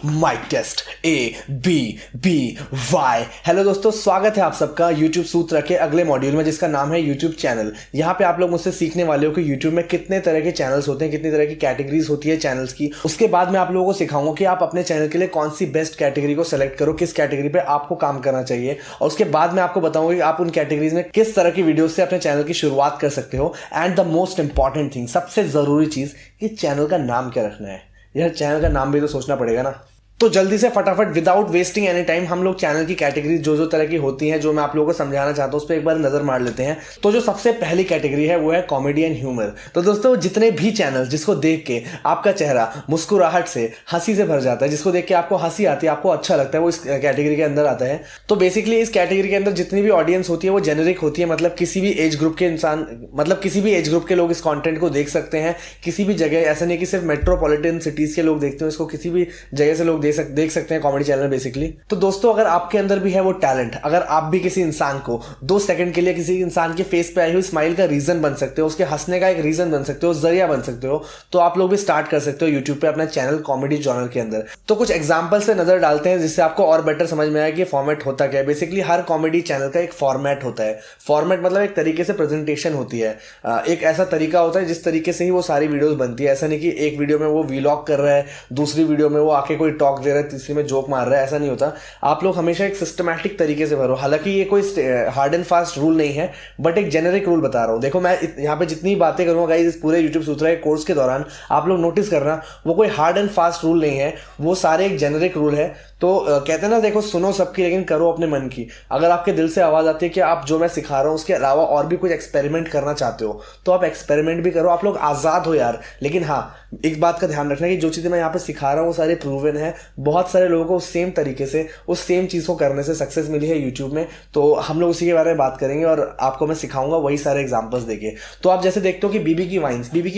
Mic test A B B Y। Hello दोस्तों, स्वागत है आप सबका YouTube सूत्र के अगले मॉड्यूल में जिसका नाम है YouTube चैनल। यहाँ पे आप लोग मुझसे सीखने वाले हो कि YouTube में कितने तरह के चैनल्स होते हैं, कितनी तरह की कैटेगरीज होती है चैनल्स की। उसके बाद मैं आप लोगों को सिखाऊंगा कि आप अपने चैनल के लिए कौन सी बेस्ट कैटेगरी को सेलेक्ट करो, किस कैटेगरी पे आपको काम करना चाहिए। और उसके बाद मैं आपको बताऊंगा कि आप उन कैटेगरीज में किस तरह की वीडियो से अपने चैनल की शुरुआत कर सकते हो। And the most important thing, सबसे जरूरी चीज, कि चैनल का नाम क्या रखना है। यार चैनल का नाम भी तो सोचना पड़ेगा ना। तो जल्दी से फटाफट विदाउट वेस्टिंग एनी टाइम हम लोग चैनल की कैटेगरी जो तरह की होती हैं, जो मैं आप लोगों को समझाना चाहता हूं, उस पर एक बार नजर मार लेते हैं। तो जो सबसे पहली कैटेगरी है वो है कॉमेडी एंड ह्यूमर। तो दोस्तों, जितने भी चैनल जिसको देख के आपका चेहरा मुस्कुराहट से, हंसी से भर जाता है, जिसको देख के आपको हंसी आती है, आपको अच्छा लगता है, वो इस कैटेगरी के अंदर आता है। तो बेसिकली इस कैटेगरी के अंदर जितनी भी ऑडियंस होती है वो जेनेरिक होती है, मतलब किसी भी एज ग्रुप के इंसान, मतलब किसी भी एज ग्रुप के लोग इस कंटेंट को देख सकते हैं। किसी भी जगह, ऐसा नहीं कि सिर्फ मेट्रोपॉलिटन सिटीज के लोग देखते हैं इसको, किसी भी जगह से लोग देख सकते हैं कॉमेडी चैनल बेसिकली। तो दोस्तों, अगर आपके अंदर भी है वो टैलेंट, अगर आप भी किसी इंसान को 2 सेकंड के लिए किसी इंसान के फेस पे आई हुई स्माइल का रीजन बन सकते हो, उसके हंसने का एक रीजन बन सकते हो, जरिया बन सकते हो, तो आप लोग भी स्टार्ट कर सकते हो यूट्यूब पे अपना चैनल कॉमेडी जॉनर के अंदर। तो कुछ एग्जांपल से नजर डालते हैं जिससे आपको और बेटर समझ में आए कि फॉर्मेट होता क्या है। बेसिकली हर कॉमेडी चैनल का एक फॉर्मेट होता है। फॉर्मेट मतलब एक तरीके से प्रेजेंटेशन होती है, एक ऐसा तरीका होता है जिस तरीके से ही वो सारी वीडियोस बनती है। ऐसा नहीं कि एक वीडियो में वो वीलॉग कर रहा है, दूसरी वीडियो में वो आके कोई टॉक दे रहा है, तीसरी में जोक मार रहा है, ऐसा नहीं होता। आप लोग हमेशा एक सिस्टमैटिक तरीके से भरो। हालांकि ये कोई हार्ड एंड फास्ट रूल नहीं है, बट एक जेनेरिक रूल बता रहा हूं। देखो, मैं यहाँ पे जितनी बातें करूंगा गाइस इस पूरे YouTube सूत्रा के कोर्स के दौरान, आप लोग नोटिस करना, वो कोई हार्ड एंड फास्ट रूल नहीं है, वो सारे एक जेनेरिक रूल है। तो कहते हैं ना, देखो, सुनो सबकी लेकिन करो अपने मन की। अगर आपके दिल से आवाज आती है कि आप जो मैं सिखा रहा हूं उसके अलावा और भी कुछ एक्सपेरिमेंट करना चाहते हो, तो आप एक्सपेरिमेंट भी करो। आप लोग आजाद हो यार। लेकिन हाँ, एक बात का ध्यान रखना कि जो चीजें मैं यहाँ पे सिखा रहा हूँ वो सारे प्रूवन है। बहुत सारे लोगों को उस सेम तरीके से, उस सेम चीज को करने से सक्सेस मिली है यूट्यूब में। तो हम लोग उसी के बारे में बात करेंगे और आपको मैं सिखाऊंगा वही सारे एग्जांपल्स देके। तो आप जैसे देखते हो कि बीबी की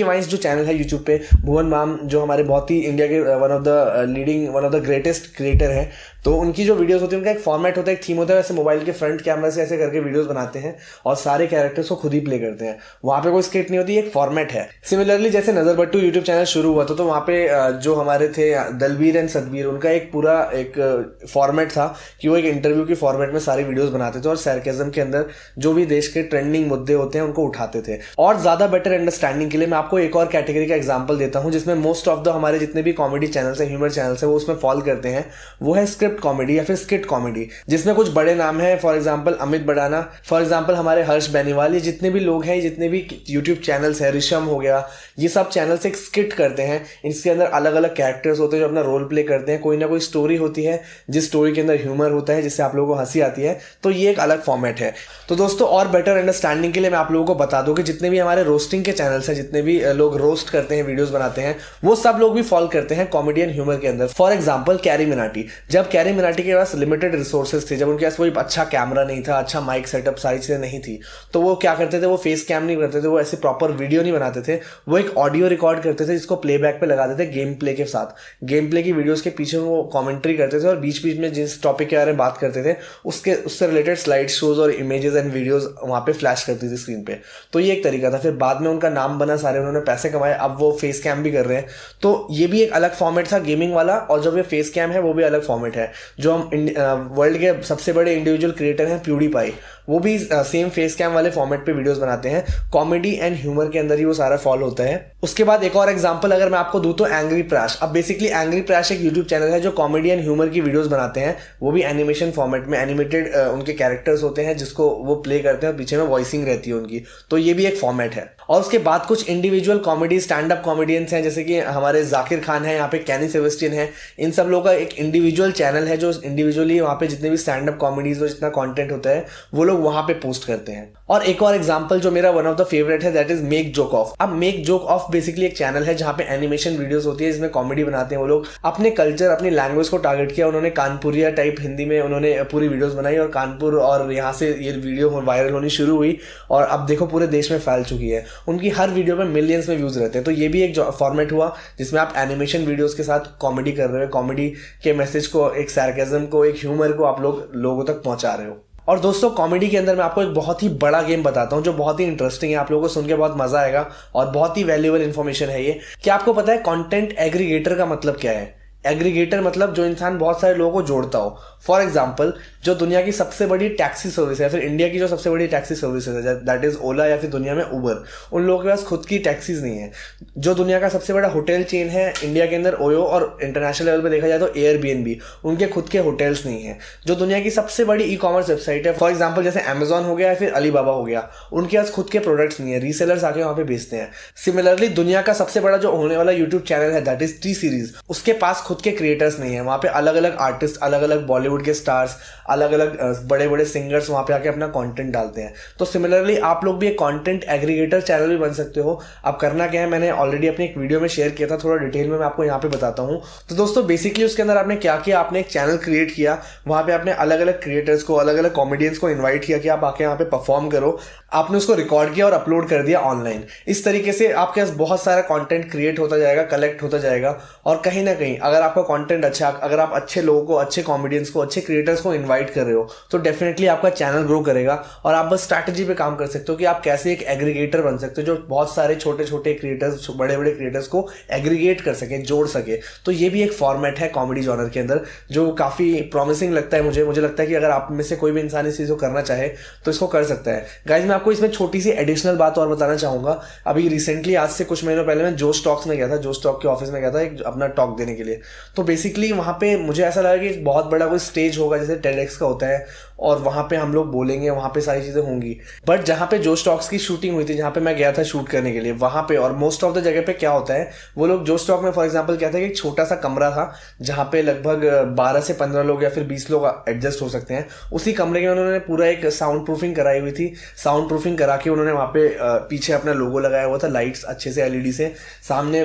वाइन्स जो चैनल है यूट्यूब पे, भुवन माम जो हमारे बहुत ही इंडिया के one of the greatest creator है, तो उनकी जो वीडियोस होती है उनका एक फॉर्मेट होता है, एक थीम होता है। वैसे मोबाइल के फ्रंट कैमरा से ऐसे करके वीडियोस बनाते हैं और सारे कैरेक्टर्स को खुद ही प्ले करते हैं। वहां पे कोई स्क्रिप्ट नहीं होती, एक फॉर्मेट है। सिमिलरली जैसे नजर बट्टू यूट्यूब चैनल शुरू हुआ था, तो वहां पे जो हमारे थे दलबीर एंड सतबीर, उनका एक पूरा एक फॉर्मेट था कि वो एक इंटरव्यू की फॉर्मेट में सारी वीडियोस बनाते थे और सरकाज़म के अंदर जो भी देश के ट्रेंडिंग मुद्दे होते हैं उनको उठाते थे। और ज्यादा बेटर अंडरस्टैंडिंग के लिए मैं आपको एक और कैटेगरी का एग्जांपल देता हूं जिसमें मोस्ट ऑफ द हमारे जितने भी कॉमेडी चैनल्स हैं, ह्यूमर चैनल्स हैं, वो उसमें फॉल करते हैं। वो है स्क्रिप्ट कॉमेडी या फिर स्किट कॉमेडी, जिसमें कुछ बड़े नाम है। For example Amit Badana, for example हमारे हर्ष बेनीवाल, ये जितने भी लोग हैं, जितने भी यूट्यूब चैनल्स है, ऋषम हो गया, ये सब चैनल्स एक स्किट करते हैं। इसके अंदर अलग अलग कैरेक्टर्स होते हैं जो अपना रोल प्ले करते हैं। कोई ना कोई स्टोरी होती है जिस स्टोरी के अंदर ह्यूमर होता है, जिससे आप लोगों को हंसी आती है। तो ये एक अलग फॉर्मेट है। तो दोस्तों, और बेटर अंडरस्टैंडिंग के लिए मैं आप लोगों को बता दूं कि जितने भी हमारे रोस्टिंग के चैनल्स हैं, जितने भी लोग रोस्ट करते हैं, वीडियोस बनाते हैं, वो सब लोग भी फॉल करते हैं कॉमेडी एंड ह्यूमर के अंदर। फॉर एग्जांपल कैरी मिनाटी, जब कैरी मिनाटी के पास लिमिटेड रिसोर्सेज थे, जब उनके पास कोई अच्छा कैमरा नहीं था, अच्छा माइक सेटअप, सारी चीजें नहीं थी, तो वो क्या करते थे, वो फेस कैम नहीं करते थे, वो ऐसे प्रॉपर वीडियो नहीं बनाते थे, वो एक ऑडियो रिकॉर्ड करते थे जिसको प्लेबैक पे लगाते थे गेम प्ले के साथ। गेम प्ले की वीडियोस के पीछे वो कमेंट्री करते थे और बीच बीच में जिस टॉपिक के बारे में बात करते थे उससे रिलेटेड स्लाइड शोज और इमेजेस एंड वीडियोस वहां पे फ्लैश करती थी स्क्रीन पे। तो ये एक तरीका था। फिर बाद में उनका नाम बना, सारे उन्होंने पैसे कमाए, अब वो फेस कैम भी कर रहे हैं। तो ये भी एक अलग फॉर्मेट था गेमिंग वाला, और जब ये फेस कैम है वो भी अलग फॉर्मेट है। जो हम वर्ल्ड के सबसे बड़े इंडिविजुअल क्रिएटर हैं प्यूडीपाई, वो भी सेम फेस कैम वाले फॉर्मेट पे वीडियोस बनाते हैं। कॉमेडी एंड ह्यूमर के अंदर ही वो सारा फॉल होता है। उसके बाद एक और एग्जांपल अगर मैं आपको दूं तो एंग्री प्रैश। अब बेसिकली एंग्री प्रैश एक यूट्यूब चैनल है जो कॉमेडी एंड ह्यूमर की वीडियोस बनाते हैं। वो भी एनिमेशन फॉर्मेट में, एनिमेटेड उनके कैरेक्टर्स होते हैं जिसको वो प्ले करते हैं और पीछे में वॉइसिंग रहती है उनकी। तो ये भी एक फॉर्मेट है। और उसके बाद कुछ individual comedy stand up comedians हैं, जैसे कि हमारे जाकिर खान है, यहाँ पे कैनी सेबेस्टियन है। इन सब लोगों का एक इंडिविजुअल चैनल है जो इंडिविजुअली वहाँ पे जितने भी स्टैंड अप कॉमेडीज और जितना कंटेंट होता है वो लोग वहाँ पे पोस्ट करते हैं। और एक और एग्जांपल जो मेरा वन ऑफ द फेवरेट है, that is make joke of. अब मेक जोक ऑफ बेसिकली एक चैनल है जहाँ पे एनिमेशन वीडियोस होती है जिसमें कॉमेडी बनाते हैं वो लोग। अपने कल्चर, अपनी लैंग्वेज को टारगेट किया उन्होंने, कानपुरिया टाइप हिंदी में उन्होंने पूरी वीडियोस बनाई और कानपुर और यहाँ से ये वीडियो वायरल होनी शुरू हुई और अब देखो पूरे देश में फैल चुकी है। उनकी हर वीडियो में मिलियंस में व्यूज रहते हैं। तो ये भी एक फॉर्मेट हुआ जिसमें आप एनिमेशन वीडियोस के साथ कॉमेडी कर रहे हो, कॉमेडी के मैसेज को, एक सार्केज्म को, एक ह्यूमर को आप लोग लोगों तक पहुंचा रहे हो। और दोस्तों, कॉमेडी के अंदर मैं आपको एक बहुत ही बड़ा गेम बताता हूं जो बहुत ही इंटरेस्टिंग है, आप लोगों को सुन के बहुत मजा आएगा और बहुत ही वैल्यूएबल इंफॉर्मेशन है ये। क्या आपको पता है कंटेंट एग्रीगेटर का मतलब क्या है? एग्रीगेटर मतलब जो इंसान बहुत सारे लोगों को जोड़ता हो। फॉर एग्जाम्पल, जो दुनिया की सबसे बड़ी टैक्सी सर्विस है या फिर इंडिया की जो सबसे बड़ी टैक्सी सर्विस है दैट इज ओला या फिर दुनिया में उबर, उन लोगों के पास खुद की टैक्सीज नहीं है। जो दुनिया का सबसे बड़ा होटल चेन है इंडिया के अंदर ओयो, और इंटरनेशनल लेवल पे देखा जाए तो एयरबीएनबी, उनके खुद के होटल्स नहीं है। जो दुनिया की सबसे बड़ी ई कॉमर्स वेबसाइट है फॉर एग्जाम्पल जैसे अमेजॉन हो गया या फिर अलीबाबा हो गया, उनके पास खुद के प्रोडक्ट्स नहीं है, रीसेलर्स आके वहां पे बेचते हैं। सिमिलरली दुनिया का सबसे बड़ा जो होने वाला यूट्यूब चैनल है दैट इज टी सीरीज, उसके पास खुद के क्रिएटर्स नहीं है। वहां पे अलग अलग आर्टिस्ट, अलग अलग बॉलीवुड के स्टार्स, अलग अलग बड़े बड़े सिंगर्स वहां पे आके अपना कंटेंट डालते हैं। तो सिमिलरली आप लोग भी एक कंटेंट एग्रीगेटर चैनल भी बन सकते हो। अब करना क्या है, मैंने ऑलरेडी अपनी एक वीडियो में शेयर किया था, थोड़ा डिटेल में मैं आपको यहाँ पे बताता हूँ। तो दोस्तों बेसिकली उसके अंदर आपने क्या किया, आपने एक चैनल क्रिएट किया, वहां पे आपने अलग अलग क्रिएटर्स को, अलग अलग कॉमेडियंस को इन्वाइट किया कि आप आके यहाँ पे परफॉर्म करो। आपने उसको रिकॉर्ड किया और अपलोड कर दिया ऑनलाइन। इस तरीके से आपके पास बहुत सारा कंटेंट क्रिएट होता जाएगा, कलेक्ट होता जाएगा, और कहीं ना कहीं अगर आपका कंटेंट अच्छा, अगर आप अच्छे लोगों को, अच्छे कॉमेडियंस को, अच्छे क्रिएटर्स को इन्वाइट कर रहे हो तो डेफिनेटली आपका चैनल ग्रो करेगा। और आप बस स्ट्रैटेजी पे काम कर सकते हो कि आप कैसे एक एग्रीगेटर बन सकते हो जो बहुत सारे छोटे छोटे क्रिएटर्स, बड़े बड़े क्रिएटर्स को एग्रीगेट कर सके, जोड़ सके। तो ये भी एक फॉर्मेट है कॉमेडी जॉनर के अंदर जो काफी प्रॉमिसिंग लगता है मुझे लगता है कि अगर आप में से कोई भी इंसान इस चीज को करना चाहे तो इसको कर सकता है। गाइज मैं आपको इसमें छोटी सी एडिशनल बात और बताना चाहूंगा। अभी रिसेंटली आज से कुछ महीनों पहले मैं जोश टॉक्स में गया था, जोश टॉक के ऑफिस में गया था एक अपना टॉक देने के लिए। तो बेसिकली वहां पे मुझे ऐसा लगा कि एक बहुत बड़ा कोई स्टेज होगा जैसे टेडेक्स का होता है, और वहां पे हम लोग बोलेंगे, वहां पे सारी चीजें होंगी। बट जहां पे जोश टॉक्स की शूटिंग हुई थी, जहां पे मैं गया था शूट करने के लिए, वहां पे और मोस्ट ऑफ द जगह पे क्या होता है, वो लोग जोश टॉक में फॉर एग्जांपल क्या था कि एक छोटा सा कमरा था जहां पे लगभग 12 से 15 लोग या फिर 20 लोग एडजस्ट हो सकते हैं। उसी कमरे के उन्होंने पूरा एक साउंड प्रूफिंग कराई हुई थी। साउंड प्रूफिंग करा के उन्होंने वहां पे पीछे अपना लोगो लगाया हुआ था, लाइट्स अच्छे से एलईडी से, सामने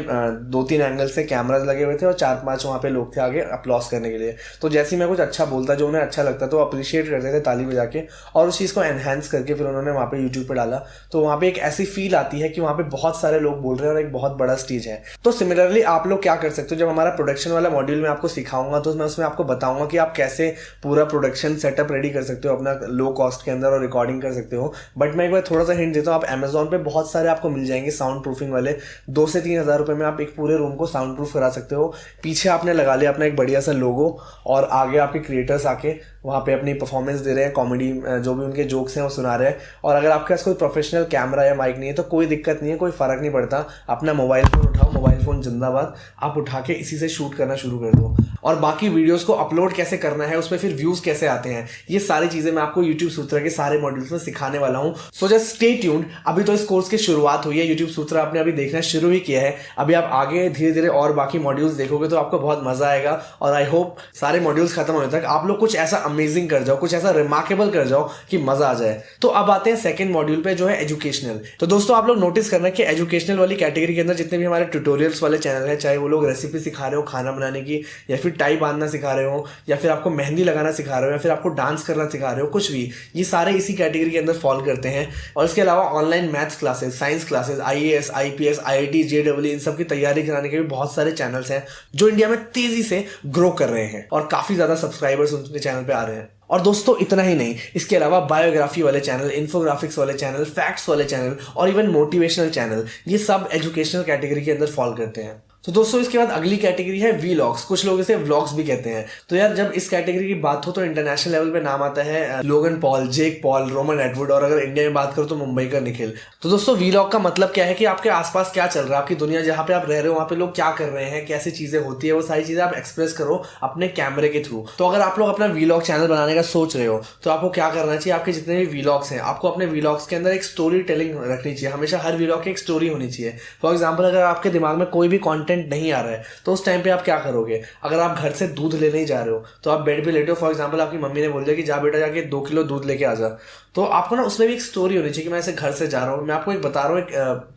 2-3 एंगल से कैमराज लगे हुए थे, और 4-5 वहां पे लोग थे आगे अपलॉस करने के लिए। तो जैसे मैं कुछ अच्छा बोलता, जो उन्हें अच्छा लगता, तो अप्रिशिएट करते थे ताली बजा के, और उस चीज को एनहांस करके फिर उन्होंने वहां पे यूट्यूब पे डाला। तो वहां पे एक ऐसी फील आती है कि वहां पे बहुत सारे लोग बोल रहे हैं और एक बहुत बड़ा स्टेज है। तो सिमिलरली आप लोग क्या कर सकते हो, जब हमारा प्रोडक्शन वाला मॉड्यूल में आपको सिखाऊंगा तो मैं उसमें आपको बताऊंगा कि आप कैसे पूरा प्रोडक्शन सेटअप रेडी कर सकते हो अपना लो कॉस्ट के अंदर और रिकॉर्डिंग कर सकते हो। बट मैं एक बार थोड़ा सा हिंट देता हूँ, आप अमेजॉन पे बहुत सारे आपको मिल जाएंगे साउंड प्रूफिंग वाले। 2 से 3 हज़ार रुपए में आप एक पूरे रूम को साउंड प्रूफ करा सकते हो। पीछे आपने लगा लिया अपना एक बढ़िया सा लोगो, और आगे आपके क्रिएटर्स आके वहाँ पे अपनी परफॉर्मेंस दे रहे हैं, कॉमेडी जो भी उनके जोक्स हैं वो सुना रहे हैं। और अगर आपके पास कोई प्रोफेशनल कैमरा या माइक नहीं है तो कोई दिक्कत नहीं है, कोई फर्क नहीं पड़ता। अपना मोबाइल फोन उठाओ, मोबाइल फोन जिंदाबाद, आप उठा के इसी से शूट करना शुरू कर दो। और बाकी वीडियोस को अपलोड कैसे करना है, उसमें फिर व्यूज कैसे आते हैं, ये सारी चीजें मैं आपको यूट्यूब सूत्रा के सारे मॉड्यूल्स में सिखाने वाला हूँ। So just stay tuned. अभी तो इस कोर्स की शुरुआत हुई है, यूट्यूब सूत्रा आपने अभी देखना शुरू ही किया है। अभी आप आगे धीरे धीरे और बाकी मॉड्यूल्स देखोगे तो आपको बहुत मजा आएगा। और आई होप सारे मॉड्यूल्स खत्म होने तक आप लोग कुछ ऐसा अमेजिंग कर जाओ, कुछ ऐसा रिमार्केबल कर जाओ कि मजा आ जाए। तो अब आते हैं सेकंड मॉड्यूल पे जो है एजुकेशनल। तो दोस्तों आप लोग नोटिस करना कि एजुकेशनल वाली कैटेगरी के अंदर जितने भी हमारे ट्यूटोरियल्स वाले चैनल है, चाहे वो लोग रेसिपी सिखा रहे हो खाना बनाने की, या फिर टाई बांधना सिखा रहे हो, या फिर आपको मेहंदी लगाना सिखा रहे हो, या फिर आपको डांस करना सिखा रहे हो, कुछ भी, ये सारे इसी कैटेगरी के अंदर फॉल करते हैं। और इसके अलावा online maths classes, science classes, IAS, IPS, IIT, JEE, इन सब की तैयारी कराने के भी बहुत सारे चैनल्स हैं जो इंडिया में तेजी से ग्रो कर रहे हैं और काफी ज्यादा सब्सक्राइबर्स उनके चैनल पे आ रहे हैं। और दोस्तों इतना ही नहीं, इसके अलावा बायोग्राफी वाले चैनल, इन्फोग्राफिक्स वाले चैनल, फैक्ट्स वाले चैनल और इवन मोटिवेशनल चैनल, ये सब एजुकेशनल कैटेगरी के अंदर फॉल करते हैं। तो दोस्तों इसके बाद अगली कैटेगरी है वीलॉग्स, कुछ लोग इसे व्लॉग्स भी कहते हैं। तो यार जब इस कैटेगरी की बात हो तो इंटरनेशनल लेवल पे नाम आता है Logan Paul, Jake Paul, Roman Edward, और अगर इंडिया में बात करो तो मुंबई का निखिल। तो दोस्तों वीलॉग का मतलब क्या है कि आपके आसपास क्या चल रहा है, आपकी दुनिया जहां पे आप रह रहे हो वहां पे लोग क्या कर रहे हैं, कैसी चीजें होती है, वो सारी चीजें आप एक्सप्रेस करो अपने कैमरे के थ्रू। तो अगर आप लोग अपना वीलॉग चैनल बनाने का सोच रहे हो तो आपको क्या करना चाहिए, आपके जितने भी वीलॉग्स हैं आपको अपने वीलॉग्स के अंदर एक स्टोरी टेलिंग रखनी चाहिए। हमेशा हर वीलॉग की एक स्टोरी होनी चाहिए। फॉर एग्जाम्पल अगर आपके दिमाग में कोई भी कॉन्टेंट नहीं आ रहा है तो उस टाइम पे आप क्या करोगे, अगर आप घर से दूध लेने ही जा रहे हो तो आप बेड पे लेटे हो, फॉर एग्जांपल आपकी मम्मी ने बोल दिया कि जा बेटा जाके 2 किलो दूध लेके आ जा, तो आपको ना उसमें भी एक स्टोरी होनी चाहिए कि मैं ऐसे घर से जा रहा हूँ। मैं आपको एक बता रहा हूँ, एक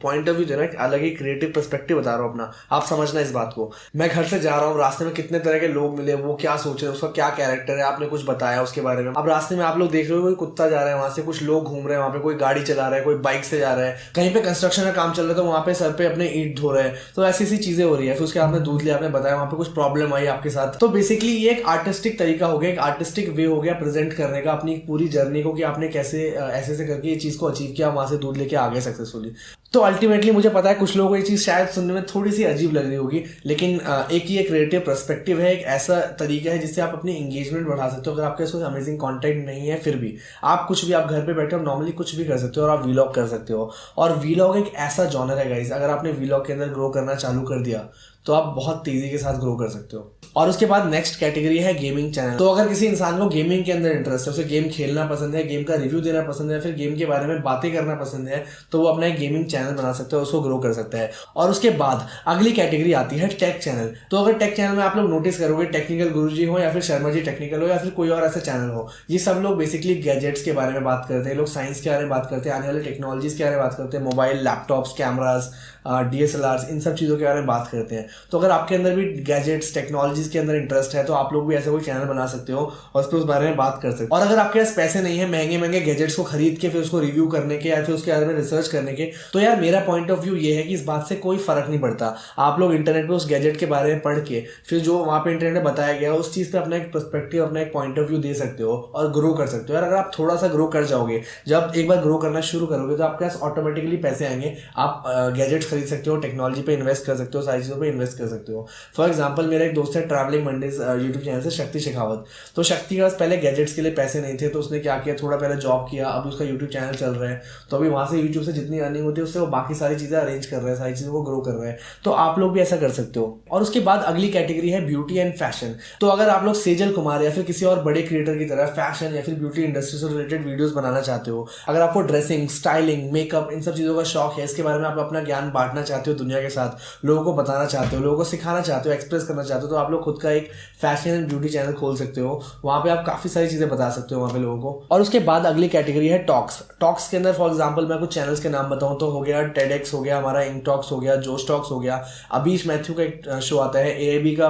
पॉइंट ऑफ व्यू दे रहा हूँ, एक अलग ही क्रिएटिव पर्सपेक्टिव बता रहा हूँ अपना, आप समझना इस बात को। मैं घर से जा रहा हूँ, रास्ते में कितने तरह के लोग मिले, वो क्या सोच रहे हैं, उसका क्या कैरेक्टर है, आपने कुछ बताया उसके बारे में। अब रास्ते में आप लोग देख रहे हो कोई कुत्ता जा रहा है, वहां से कुछ लोग घूम रहे हैं, वहां पे कोई गाड़ी चला रहा है, कोई बाइक से जा रहा है, कहीं पे कंस्ट्रक्शन का काम चल रहा है तो वहां पे सर पे अपने ईंट धो रहे हैं। तो ऐसी ऐसी चीजें हो रही है। फिर उसके आपने दूध लिया, आपने बताया वहां पे कुछ प्रॉब्लम आई आपके साथ। तो बेसिकली ये एक आर्टिस्टिक तरीका हो गया, एक आर्टिस्टिक वे हो गया प्रेजेंट करने का अपनी पूरी जर्नी को, कि आपने कैसे ऐसे करके ये चीज को अचीव किया, वहां से दूध लेके आ गए सक्सेसफुली। तो अल्टीमेटली मुझे पता है कुछ लोगों को ये चीज़ शायद सुनने में थोड़ी सी अजीब लग रही होगी, लेकिन एक ये क्रिएटिव पर्सपेक्टिव है, एक ऐसा तरीका है जिससे आप अपनी एंगेजमेंट बढ़ा सकते हो। अगर आपके पास कोई अमेजिंग कंटेंट नहीं है फिर भी आप कुछ भी, आप घर पे बैठे हो नॉर्मली कुछ भी कर सकते हो और आप वीलॉग कर सकते हो। और वीलॉग एक ऐसा जॉनर है गाइस, अगर आपने वीलॉग के अंदर ग्रो करना चालू कर दिया तो आप बहुत तेजी के साथ ग्रो कर सकते हो। और उसके बाद नेक्स्ट कैटेगरी है गेमिंग चैनल। तो अगर किसी इंसान को गेमिंग के अंदर इंटरेस्ट है, उसे गेम खेलना पसंद है, गेम का रिव्यू देना पसंद है, फिर गेम के बारे में बातें करना पसंद है, तो वो अपना एक गेमिंग चैनल बना सकता है, उसको ग्रो कर सकता है। और उसके बाद अगली कैटेगरी आती है टेक चैनल। तो अगर टेक चैनल में आप लोग नोटिस करोगे, टेक्निकल गुरुजी हो या फिर शर्मा जी टेक्निकल हो या फिर कोई और ऐसा चैनल हो, ये सब लोग बेसिकली गैजेट्स के बारे में बात करते हैं, लोग साइंस के बारे में बात करते हैं, आने वाले टेक्नोलॉजीज के बारे में बात करते हैं, मोबाइल, लैपटॉप्स, कैमराज, DSLRs, इन सब चीज़ों के बारे में बात करते हैं। तो अगर आपके अंदर भी गैजेट्स, टेक्नोलॉजीज के अंदर इंटरेस्ट है तो आप लोग भी ऐसा कोई चैनल बना सकते हो और उस पर उस बारे में बात कर सकते हो। और अगर आपके पास पैसे नहीं है महंगे महंगे गैजेट्स को खरीद के फिर उसको रिव्यू करने के या फिर उसके बारे में रिसर्च करने के, तो यार मेरा पॉइंट ऑफ व्यू ये है कि इस बात से कोई फर्क नहीं पड़ता। आप लोग इंटरनेट पे उस गैजेट के बारे में पढ़ के फिर जो वहाँ पे इंटरनेट में बताया गया उस चीज़ पे अपना एक पर्सपेक्टिव, अपना एक पॉइंट ऑफ व्यू दे सकते हो और ग्रो कर सकते हो। यार अगर आप थोड़ा सा ग्रो कर जाओगे, जब एक बार ग्रो करना शुरू करोगे तो आपके पास ऑटोमेटिकली पैसे आएंगे, आप गैजेट्स खरीद सकते हो, टेक्नोलॉजी पे इन्वेस्ट कर सकते हो, सारी चीज़ों पे इन्वेस्ट कर सकते हो। फॉर एग्जांपल मेरा एक दोस्त है ट्रैवलिंग मंडेज यूट्यूब चैनल से, शक्ति शेखावत। तो शक्ति के पास पहले गैजेट्स के लिए पैसे नहीं थे, तो उसने क्या किया, थोड़ा पहले जॉब किया, अब उसका यूट्यूब चैनल चल रहा है, तो अभी वहाँ से यूट्यूब से जितनी अर्निंग होती है उससे वो बाकी सारी चीज़ें अरेंज कर रहे हैं, सारी चीज़ों को ग्रो कर रहे हैं। तो आप लोग भी ऐसा कर सकते हो। और उसके बाद अगली कैटेगरी है ब्यूटी एंड फैशन। तो अगर आप लोग सेजल कुमार या फिर किसी और बड़े क्रिएटर की तरह फैशन या फिर ब्यूटी इंडस्ट्री से रिलेटेड वीडियोस बनाना चाहते हो, अगर आपको ड्रेसिंग, स्टाइलिंग, मेकअप, इन सब चीज़ों का शौक है, इसके बारे में आप अपना ज्ञान बांटना चाहते हो दुनिया के साथ, लोगों को बताना चाहते हो, लोगों को सिखाना चाहते हो, एक्सप्रेस करना चाहते हो, तो आप लोग खुद का एक फैशन एंड ब्यूटी चैनल खोल सकते हो। वहाँ पे आप काफ़ी सारी चीज़ें बता सकते हो वहाँ पे लोगों को। और उसके बाद अगली कैटेगरी है टॉक्स। टॉक्स के अंदर फॉर एग्जांपल मैं कुछ चैनल्स के नाम बताऊँ तो हो गया टेडेक्स, हो गया हमारा इंक टॉक्स, हो गया जोश टॉक्स, हो गया अबीश मैथ्यू का एक शो आता है, AAB का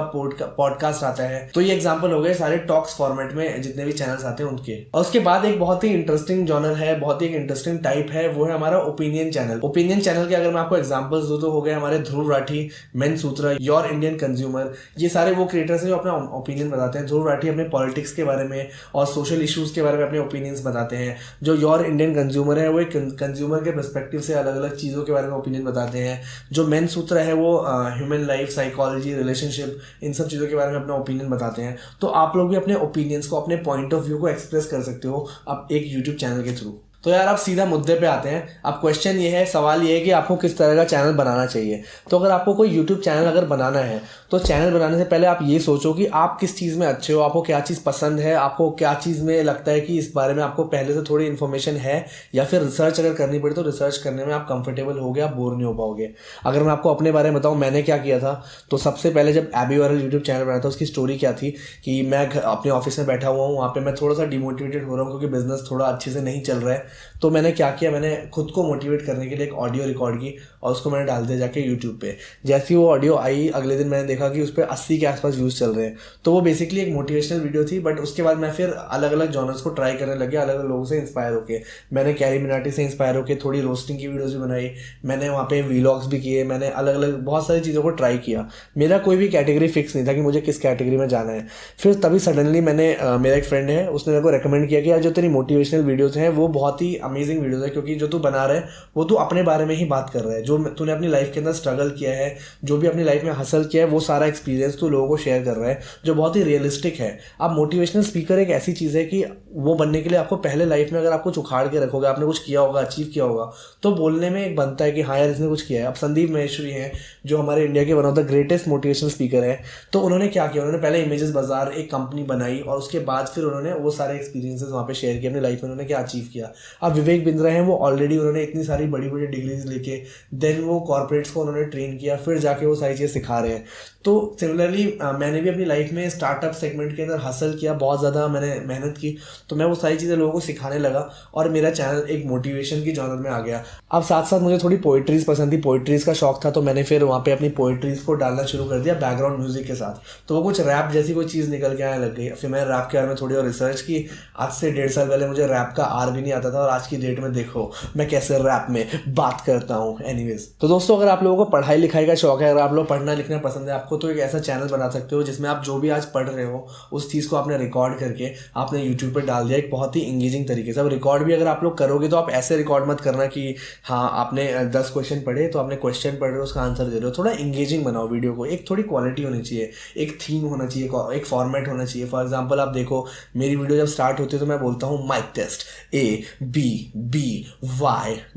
पॉडकास्ट आता है। तो ये एग्जाम्पल हो गए सारे टॉक्स फॉर्मेट में जितने भी चैनल्स आते हैं उनके। और उसके बाद एक बहुत ही इंटरेस्टिंग जॉनर है, बहुत ही इंटरेस्टिंग टाइप है, वो है हमारा ओपिनियन चैनल। ओपिनियन चैनल के अगर मैं आपको एग्जाम्पल्स दूँ तो हो गए हमारे Dhruv Rathee, Mensutra, your Indian consumer, ये सारे वो क्रिएटर्स हैं जो अपना ओपिनियन बताते हैं। ध्रुव राठी अपने पॉलिटिक्स के बारे में और सोशल इश्यूज के बारे में अपने ओपिनियंस बताते हैं। जो योर इंडियन कंज्यूमर है वो एक कंज्यूमर के पर्सपेक्टिव से अलग अलग चीज़ों के बारे में ओपिनियन बताते हैं। जो मेन सूत्रा है वो ह्यूमन लाइफ, साइकोलॉजी, रिलेशनशिप, इन सब चीज़ों के बारे में अपना ओपिनियन बताते हैं। तो आप लोग भी अपने ओपिनियंस को, अपने पॉइंट ऑफ व्यू को एक्सप्रेस कर सकते हो आप एक यूट्यूब चैनल के थ्रू। तो यार आप सीधा मुद्दे पे आते हैं। अब क्वेश्चन ये है, सवाल ये है कि आपको किस तरह का चैनल बनाना चाहिए। तो अगर आपको कोई यूट्यूब चैनल अगर बनाना है तो चैनल बनाने से पहले आप ये सोचो कि आप किस चीज़ में अच्छे हो, आपको क्या चीज़ पसंद है, आपको क्या चीज़ में लगता है कि इस बारे में आपको पहले से थोड़ी इन्फॉर्मेशन है, या फिर रिसर्च अगर करनी पड़े तो रिसर्च करने में आप कंफर्टेबल हो गए, आप बोर नहीं हो पाओगे। अगर मैं आपको अपने बारे में बताऊँ मैंने क्या किया था, तो सबसे पहले जब एबी वायरल यूट्यूब चैनल बनाया था उसकी स्टोरी क्या थी कि मैं अपने ऑफिस में बैठा हुआ हूँ, वहाँ पर मैं थोड़ा सा डिमोटिवेटेड हो रहा हूँ क्योंकि बिजनेस थोड़ा अच्छे से नहीं चल रहा है। तो मैंने क्या किया, मैंने खुद को मोटिवेट करने के लिए एक ऑडियो रिकॉर्ड की और उसको मैंने डाल दिया जाके यूट्यूब पे। जैसी वो ऑडियो आई अगले दिन मैंने देखा कि उस पर 80 के आसपास व्यूज़ चल रहे हैं। तो वो बेसिकली एक मोटिवेशनल वीडियो थी। बट उसके बाद मैं फिर अलग अलग जॉनर्स को ट्राई करने लग गया, अलग अलग लोगों से इंस्पायर होके। मैंने कैरी मिनाटी से इंस्पायर होकर थोड़ी रोस्टिंग की वीडियोज़ भी बनाई, मैंने वहाँ पे व्लॉग्स भी किए, मैंने अलग अलग बहुत सारी चीज़ों को ट्राई किया। मेरा कोई भी कैटेगरी फिक्स नहीं था कि मुझे किस कैटेगरी में जाना है। फिर तभी सडनली मैंने मेरा एक फ्रेंड है उसने मेरे को रिकमेंड किया कि यार जो तेरी मोटिवेशनल वीडियोज़ हैं वो बहुत ही अमेजिंग वीडियोज़ है, क्योंकि जो तू बना रहा है वो तू अपने बारे में ही बात कर रहा है, जो तूने अपनी लाइफ के अंदर स्ट्रगल किया है, जो भी अपनी लाइफ में हासिल किया है, वो सारा एक्सपीरियंस तू लोगों को शेयर कर रहा है, जो बहुत ही रियलिस्टिक है। अब मोटिवेशनल स्पीकर एक ऐसी चीज़ है कि वो बनने के लिए आपको पहले लाइफ में अगर आपको उखाड़ के रखोगे, आपने कुछ किया होगा, अचीव किया होगा, तो बोलने में एक बनता है कि हाँ यार इसने कुछ किया है। अब संदीप महेश्वरी हैं जो हमारे इंडिया के one of the greatest motivational speaker है, तो उन्होंने क्या किया, उन्होंने पहले इमेजेस बाजार एक कंपनी बनाई और उसके बाद फिर उन्होंने वो सारे एक्सपीरियंसेस वहाँ पे शेयर किए, अपनी लाइफ में उन्होंने क्या अचीव किया। अब विवेक बिंद्रा हैं, वो ऑलरेडी उन्होंने इतनी सारी बड़ी बड़ी डिग्रीज लेके देन वो कॉर्पोरेट्स को उन्होंने ट्रेन किया, फिर जाके वो सारी चीज़ें सिखा रहे हैं। तो सिमिलरली मैंने भी अपनी लाइफ में स्टार्टअप सेगमेंट के अंदर हासिल किया, बहुत ज़्यादा मैंने मेहनत की, तो मैं वो सारी चीज़ें लोगों को सिखाने लगा और मेरा चैनल एक मोटिवेशन की जॉनर में आ गया। अब साथ साथ मुझे थोड़ी पोइट्रीज़ पसंद थी, पोइट्रीज़ का शौक था, तो मैंने फिर वहाँ पे अपनी पोइट्रीज़ को डालना शुरू कर दिया बैकग्राउंड म्यूजिक के साथ। तो वो कुछ रैप जैसी कोई चीज़ निकल के आने लग गई। फिर मैंने रैप के बारे में थोड़ी और रिसर्च की। आज से 1.5 साल पहले मुझे रैप का आर भी नहीं आता था और आज की डेट में देखो मैं कैसे रैप में बात करता हूँ। एनीवे एनीवेज, तो दोस्तों अगर आप लोगों को पढ़ाई लिखाई का शौक है, अगर आप लोग पढ़ना लिखना पसंद है आपको, तो एक ऐसा चैनल बना सकते हो जिसमें आप जो भी आज पढ़ रहे हो उस चीज़ को आपने रिकॉर्ड करके आपने यूट्यूब पे डाल दिया एक बहुत ही इंगेजिंग तरीके से। अब रिकॉर्ड भी अगर आप लोग करोगे तो आप ऐसे रिकॉर्ड मत करना कि हाँ आपने 10 क्वेश्चन पढ़े तो आपने क्वेश्चन पढ़ रहे हो उसका आंसर दे रहे हो। थोड़ा इंगेजिंग बनाओ वीडियो को, एक थोड़ी क्वालिटी होनी चाहिए, एक थीम होना चाहिए, एक फॉर्मेट होना चाहिए। फॉर एग्जाम्पल आप देखो मेरी वीडियो जब स्टार्ट होती है तो मैं बोलता हूँ माइक टेस्ट ABBY।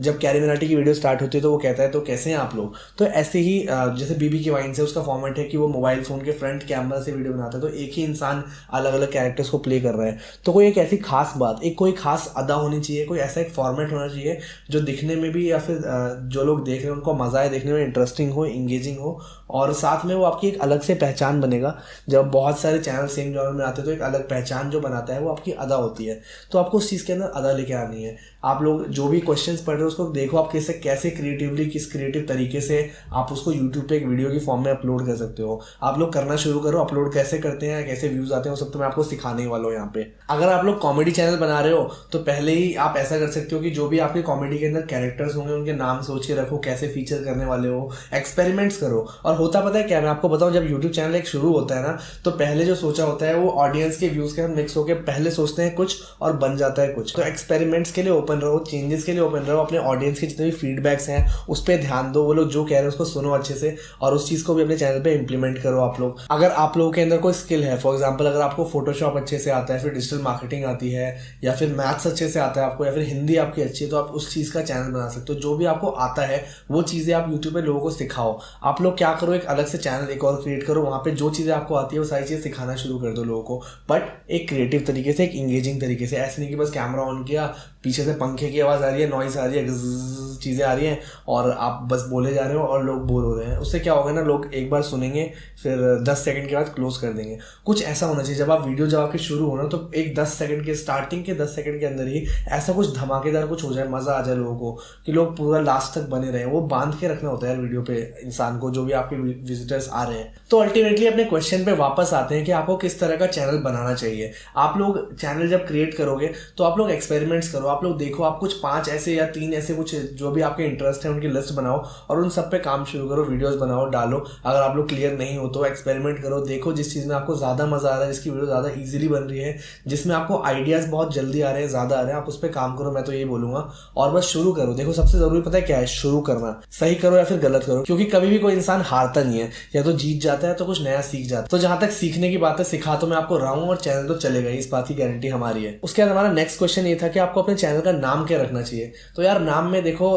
जब कैरी मिनाटी की वीडियो स्टार्ट होती है तो वो कहता है तो कैसे हैं आप लोग। तो ऐसे ही जैसे बीबी की वाइन से उसका फॉर्मेट है कि वो मोबाइल फोन के फ्रंट कैमरा से वीडियो बनाता है, तो एक ही इंसान अलग अलग कैरेक्टर्स को प्ले कर रहा है। तो कोई एक ऐसी खास बात, एक कोई खास अदा होनी चाहिए, कोई ऐसा एक फॉर्मेट होना चाहिए जो दिखने में भी या फिर जो लोग देख रहे हैं उनको मजा आए देखने में, इंटरेस्टिंग हो, इंगेजिंग हो, और साथ में वो आपकी एक अलग से पहचान बनेगा। जब बहुत सारे चैनल सेम जॉनर में आते हैं तो एक अलग पहचान जो बनाता है वो आपकी अदा होती है। तो आपको उस चीज़ के अंदर अदा लेके आनी है। आप लोग जो भी क्वेश्चंस पढ़ रहे हो उसको देखो आप कैसे क्रिएटिवली, किस क्रिएटिव तरीके से आप उसको यूट्यूब पे एक वीडियो की फॉर्म में अपलोड कर सकते हो। आप लोग करना शुरू करो, अपलोड कैसे करते हैं, कैसे व्यूज आते हैं, वो सब तो मैं आपको सिखाने वाला हूँ यहाँ पे। अगर आप लोग कॉमेडी चैनल बना रहे हो तो पहले ही आप ऐसा कर सकते हो कि जो भी आपके कॉमेडी के अंदर कैरेक्टर्स होंगे उनके नाम सोच के रखो, कैसे फीचर करने वाले हो, एक्सपेरिमेंट्स करो। और होता पता है क्या, मैं आपको बताऊं, जब यूट्यूब चैनल एक शुरू होता है ना तो पहले जो सोचा होता है वो ऑडियंस के व्यूज के साथ मिक्स होकर पहले सोचते हैं कुछ और बन जाता है कुछ। तो एक्सपेरिमेंट्स के लिए ओपन रहो, चेंजेस के लिए ओपन रहो, अपने ऑडियंस के जितने भी फीडबैक्स हैं उस पर ध्यान दो, वो लोग जो कह रहे हैं उसको सुनो अच्छे से और उस चीज को भी अपने चैनल पे इंप्लीमेंट करो। आप लोग अगर आप लोगों के अंदर कोई स्किल है, फॉर एग्जांपल अगर आपको फोटोशॉप अच्छे से आता है, फिर डिजिटल मार्केटिंग आती है, या फिर मैथ्स अच्छे से आता है आपको, या फिर हिंदी आपकी अच्छी है, तो आप उस चीज का चैनल बना सकते हो। जो भी आपको आता है वो चीजें आप यूट्यूब पे लोगों को सिखाओ। आप लोग क्या करो, एक अलग से चैनल एक और क्रिएट करो, वहां पे जो चीजें आपको आती है वो सारी चीजें सिखाना शुरू कर दो लोगों को, बट एक क्रिएटिव तरीके से, एक इंगेजिंग तरीके से। ऐसे नहीं कि बस कैमरा ऑन किया, पीछे से पंखे की आवाज आ रही है, नॉइस आ रही है, चीजें आ रही हैं और आप बस बोले जा रहे हो और लोग बोर हो रहे हैं। उससे क्या होगा ना, लोग एक बार सुनेंगे फिर 10 सेकंड के बाद क्लोज कर देंगे। कुछ ऐसा होना चाहिए जब आप वीडियो जब आपकी शुरू हो ना तो एक 10 सेकंड के स्टार्टिंग के 10 सेकंड के अंदर ही ऐसा कुछ धमाकेदार कुछ हो जाए, मजा आ जाए लोगों को कि लोग पूरा लास्ट तक बने रहे। वो बांध के रखना होता है वीडियो पे इंसान को, जो भी आपके विजिटर्स आ रहे हैं। तो अल्टीमेटली अपने क्वेश्चन पे वापस आते हैं कि आपको किस तरह का चैनल बनाना चाहिए। आप लोग चैनल जब क्रिएट करोगे तो आप लोग एक्सपेरिमेंट्स करो, आप लोग देखो, आप कुछ 5 ऐसे या 3 ऐसे कुछ जो भी आपके इंटरेस्ट है उनकी लिस्ट बनाओ और उन सब पे काम शुरू करो, वीडियोस बनाओ, डालो। अगर आप लोग क्लियर नहीं हो तो एक्सपेरिमेंट करो, देखो जिस चीज में आपको ज्यादा मजा आ रहा है, जिसकी वीडियो ज्यादा इजीली बन रही है, जिसमें आपको आइडियाज बहुत जल्दी आ रहे हैं, ज्यादा आ रहे हैं, आप उस पर काम करो। मैं तो यही बोलूंगा और बस शुरू करो। देखो सबसे जरूरी पता है क्या है, शुरू करना। सही करो या फिर गलत करो, क्योंकि कभी भी कोई इंसान हारता नहीं है, या तो जीत जाता है तो कुछ नया सीख जाता है। तो जहां तक सीखने की बात है, सिखा तो मैं आपको रहा हूं और चैनल तो चलेगा, इस बात की गारंटी हमारी है। उसके बाद हमारा नेक्स्ट क्वेश्चन ये था कि आपको अपने चैनल का नाम क्या रखना चाहिए। तो यार नाम में देखो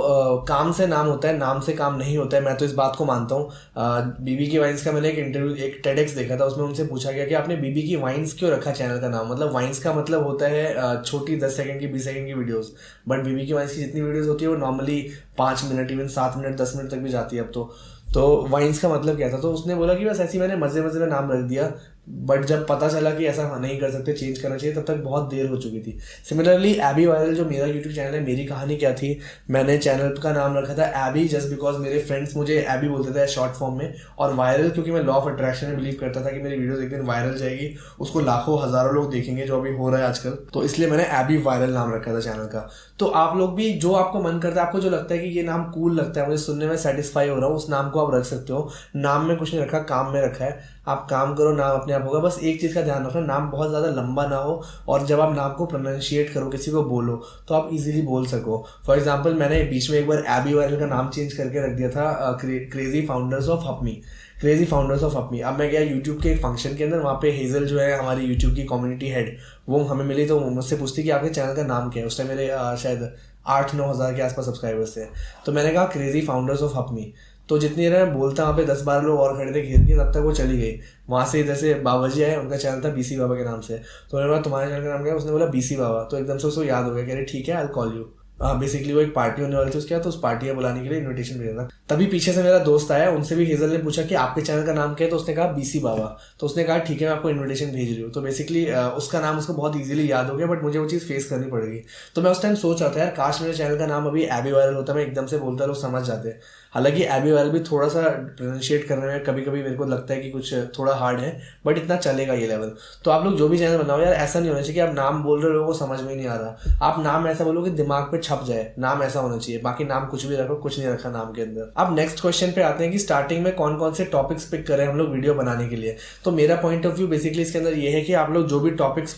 काम से नाम होता है, नाम से काम नहीं होता है। मैं तो इस बात को मानता हूँ। बीबी की वाइन्स का मैंने एक इंटरव्यू, एक टेडेक्स देखा था, उसमें उनसे पूछा गया कि आपने बीबी की वाइन्स क्यों रखा चैनल का नाम। मतलब वाइन्स का मतलब होता है छोटी 10 सेकंड की 20 सेकंड की वीडियोस, बट बीबी की वाइन्स की जितनी वीडियोस होती है वो normally 5 minute, even 7 minute 10 minute तक भी जाती है अब तो वाइन्स का मतलब क्या था। तो उसने बोला कि बस ऐसी मैंने मजे मजे में नाम रख दिया, बट जब पता चला कि ऐसा नहीं कर सकते, चेंज करना चाहिए, तब तक बहुत देर हो चुकी थी। सिमिलरली एबी वायरल जो मेरा यूट्यूब चैनल है, मेरी कहानी क्या थी, मैंने चैनल का नाम रखा था एबी जस्ट बिकॉज मेरे फ्रेंड्स मुझे एबी बोलते थे शॉर्ट फॉर्म में, और वायरल क्योंकि मैं लॉ ऑफ अट्रैक्शन में बिलीव करता था कि मेरी वीडियोस एक दिन वायरल जाएगी, उसको लाखों हजारों लोग देखेंगे, जो अभी हो रहा है आजकल। तो इसलिए मैंने एबी वायरल नाम रखा था चैनल का। तो आप लोग भी जो आपको मन करता है, आपको जो लगता है कि ये नाम कूल लगता है, मुझे सुनने में सेटिस्फाई हो रहा हूँ, उस नाम को आप रख सकते हो। नाम में कुछ नहीं रखा, काम में रखा है। आप काम करो, नाम अपने आप होगा। बस एक चीज का ध्यान रखना, नाम बहुत ज्यादा लंबा ना हो, और जब आप नाम को प्रोनाउंशिएट करो, किसी को बोलो, तो आप इजीली बोल सको। फॉर एग्जांपल मैंने बीच में एक बार एबी वायरल का नाम चेंज करके रख दिया था crazy founders of Hapmi, crazy founders of Hapmi. अब मैं गया यूट्यूब के एक फंक्शन के अंदर, वहाँ पे हेजल जो है हमारी यूट्यूब की कम्युनिटी हेड, वो हमें मिली, तो मुझसे पूछती कि आपके चैनल का नाम क्या है। उस टाइम मेरे शायद 8-9 हज़ार के आसपास सब्सक्राइबर्स थे। तो मैंने कहा क्रेजी फाउंडर्स ऑफ हपमी। तो जितनी देर मैं बोलता वहाँ पे 10-12 लोग और खड़े थे घेर के, तब तक वो चली गई। वहाँ से जैसे बाबा जी आए, उनका चैनल था बीसी बाबा के नाम से। तो मैंने बोला तुम्हारे चैनल का नाम क्या है, उसने बोला बीसी बाबा। तो एकदम से उसको याद हो गया, कह रहे ठीक है I will call you. Basically वो एक पार्टी होने वाली थी उसके बाद, तो उस पार्टी बुलाने के लिए इनविटेशन भेजा था। तभी पीछे से मेरा दोस्त आया, उनसे भी हेजल ने पूछा कि आपके चैनल का नाम क्या है, तो उसने कहा बीसी बाबा। तो उसने कहा ठीक है मैं आपको इनविटेशन भेज रही हूँ। तो बेसिकली उसका नाम उसको बहुत इजीली याद हो गया, बट मुझे वो चीज़ फेस करनी पड़ेगी। तो मैं उस टाइम सोच रहा था यार काश मेरे चैनल का नाम अभी एबी वायरल होता, मैं एकदम से बोलता लोग समझ जाते। हालांकि एबी वायरल भी थोड़ा सा प्रोनाउंशिएट करने में कभी कभी मेरे को लगता है कि कुछ थोड़ा हार्ड है, बट इतना चलेगा ये लेवल। तो आप लोग जो भी चैनल बनाओ यार, ऐसा नहीं होना चाहिए कि आप नाम बोल रहे हो लोगों को समझ में ही नहीं आ रहा। आप नाम ऐसा बोलो कि दिमाग पे छप जाए, नाम ऐसा होना चाहिए। बाकी नाम कुछ भी रखो, कुछ नहीं रखा नाम के अंदर। अब नेक्स्ट क्वेश्चन पे आते हैं कि स्टार्टिंग में कौन कौन से टॉपिक्स पिक करें हम लोग वीडियो बनाने के लिए। तो मेरा पॉइंट ऑफ व्यू बेसिकली इसके अंदर ये है कि आप लोग जो भी टॉपिक्स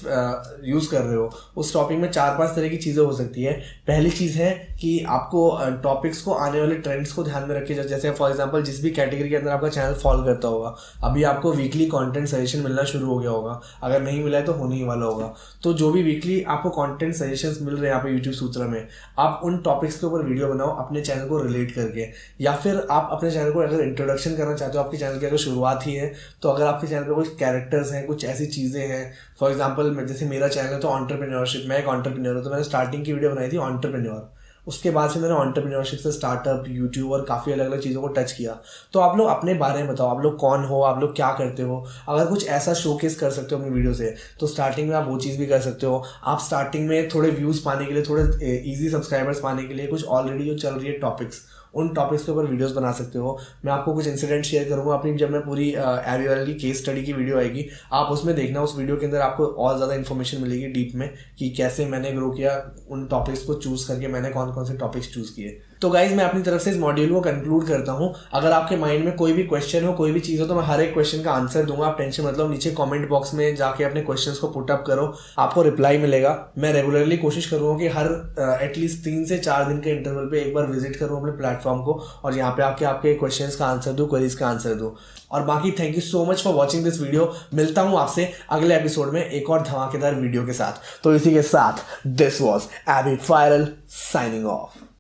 यूज कर रहे हो उस टॉपिक में 4-5 तरह की चीजें हो सकती है। पहली चीज है कि आपको टॉपिक्स को, आने वाले ट्रेंड्स को ध्यान में रखिए। जैसे फॉर एग्जांपल जिस भी कैटेगरी के अंदर आपका चैनल फॉलो करता होगा, अभी आपको वीकली कंटेंट सजेशन मिलना शुरू हो गया होगा, अगर नहीं मिला है तो होने ही वाला होगा। तो जो भी वीकली आपको कंटेंट सजेशंस मिल रहे हैं यहाँ पे यूट्यूब सूत्रा में, आप उन टॉपिक्स के ऊपर वीडियो बनाओ अपने चैनल को रिलेट करके। या फिर आप अपने चैनल को अगर इंट्रोडक्शन करना चाहते हो, आपके चैनल की अगर शुरुआत ही है, तो अगर आपके चैनल पे कुछ कैरेक्टर्स हैं, कुछ ऐसी चीज़ें हैं, फॉर एग्जांपल जैसे मेरा चैनल है तो एंटरप्रेन्योरशिप, मैं एक एंटरप्रेन्योर हूँ, तो मैंने स्टार्टिंग की वीडियो बनाई थी एंटरप्रेन्योर। उसके बाद से मैंने एंटरप्रेन्योरशिप से स्टार्टअप, यूट्यूब और काफ़ी अलग अलग चीज़ों को टच किया। तो आप लोग अपने बारे में बताओ, आप लोग कौन हो, आप लोग क्या करते हो। अगर कुछ ऐसा शोकेस कर सकते हो अपनी वीडियो से, तो स्टार्टिंग में आप वो चीज़ भी कर सकते हो। आप स्टार्टिंग में थोड़े व्यूज़ पाने के लिए, थोड़े ईजी सब्सक्राइबर्स पाने के लिए कुछ ऑलरेडी जो चल रही है टॉपिक्स, उन टॉपिक्स के ऊपर वीडियोस बना सकते हो। मैं आपको कुछ इंसिडेंट शेयर करूंगा अपनी, जब मैं पूरी एबी वायरल की केस स्टडी की वीडियो आएगी, आप उसमें देखना। उस वीडियो के अंदर आपको और ज़्यादा इन्फॉर्मेशन मिलेगी डीप में कि कैसे मैंने ग्रो किया, उन टॉपिक्स को चूज़ करके मैंने कौन कौन से टॉपिक्स चूज़ किए। तो गाइज मैं अपनी तरफ से इस मॉड्यूल को कंक्लूड करता हूँ। अगर आपके माइंड में कोई भी क्वेश्चन हो, कोई भी चीज़ हो, तो मैं हर एक क्वेश्चन का आंसर दूंगा। आप टेंशन मतलब नीचे कमेंट बॉक्स में जाके अपने क्वेश्चंस को पुट अप करो, आपको रिप्लाई मिलेगा। मैं रेगुलरली कोशिश करूँगा कि हर एटलीस्ट 3 से 4 दिन के इंटरवल पे एक बार विजिट करूँ अपने प्लेटफॉर्म को, और यहाँ पे आके आपके क्वेश्चंस का आंसर दूँ, क्वेरीज का आंसर दूँ। और बाकी thank you so much for watching this video. मिलता हूँ आपसे अगले एपिसोड में एक और धमाकेदार वीडियो के साथ। तो इसी के साथ this was AB viral signing of.